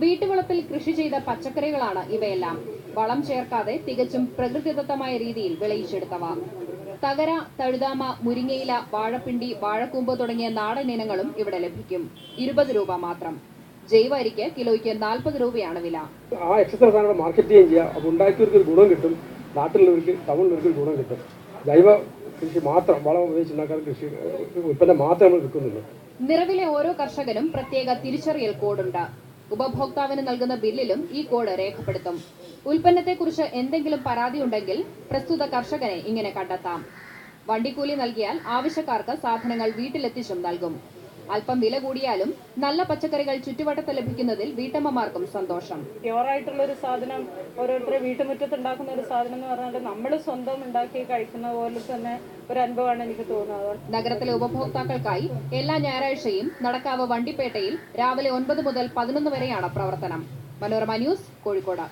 വീട്ടുവളപ്പിൽ കൃഷി ചെയ്ത പച്ചക്കറികളാണ് ഇവയെല്ലാം. വളം ചേർക്കാതെ തികച്ചും പ്രകൃതിദത്തമായ രീതിയിൽ വിളയിച്ചെടുത്തവ. തകര, തഴുതാമ, മുരിങ്ങയില, വാഴപ്പിണ്ടി, വാഴക്കൂമ്പ് തുടങ്ങിയ നാടൻ ഇനങ്ങളും ഇവിടെ ലഭിക്കും. 20 രൂപ മാത്രം. ജൈവ അരിക്ക് കിലോയ്ക്ക് 40 രൂപയാണ് വില. ആ എക്സസ് സാധനം മാർക്കറ്റ് ചെയ്യുക, അത് ഉണ്ടാക്കിയവർക്ക് ഒരു ഗുണം കിട്ടും, നാട്ടിലുള്ളവർക്ക് ടൗണിലുള്ളവർക്ക് ഗുണം കിട്ടും. ജൈവ കൃഷി മാത്രം, വളം ഉപയോഗിച്ചുണ്ടാക്കുന്ന കൃഷി ഉൽപ്പന്നം മാത്രം നമ്മൾ വിൽക്കുന്നുള്ളൂ. നിറവിലെ ഓരോ കർഷകനും പ്രത്യേക തിരിച്ചറിയൽ കോഡുണ്ട്. ഉപഭോക്താവിന് നൽകുന്ന ബില്ലിലും ഈ കോഡ് രേഖപ്പെടുത്തും. ഉൽപ്പന്നത്തെക്കുറിച്ച് എന്തെങ്കിലും പരാതി ഉണ്ടെങ്കിൽ പ്രസ്തുത കർഷകനെ ഇങ്ങനെ കണ്ടെത്താം. വണ്ടിക്കൂലി നൽകിയാൽ ആവശ്യക്കാർക്ക് സാധനങ്ങൾ വീട്ടിലെത്തിച്ചും നൽകും. അല്പം വില കൂടിയാലും നല്ല പച്ചക്കറികൾ ചുറ്റുവട്ടത്ത് ലഭിക്കുന്നതിൽ വീട്ടമ്മമാർക്കും സന്തോഷം. പ്യുവറായിട്ടുള്ള ഒരു സാധനം, ഓരോരുത്തരെ വീട്ടുമുറ്റത്ത് ഉണ്ടാക്കുന്ന ഒരു സാധനം എന്ന് പറഞ്ഞാൽ നമ്മൾ സ്വന്തം ഉണ്ടാക്കി കഴിക്കുന്ന പോലെ തന്നെ ഒരു അനുഭവമാണ് എനിക്ക് തോന്നുന്നത്. നഗരത്തിലെ ഉപഭോക്താക്കൾക്കായി എല്ലാ ഞായറാഴ്ചയും നടക്കാവ് വണ്ടിപ്പേട്ടയിൽ രാവിലെ 9 മുതൽ 11 വരെയാണ് പ്രവർത്തനം. മനോരമ ന്യൂസ്, കോഴിക്കോട്.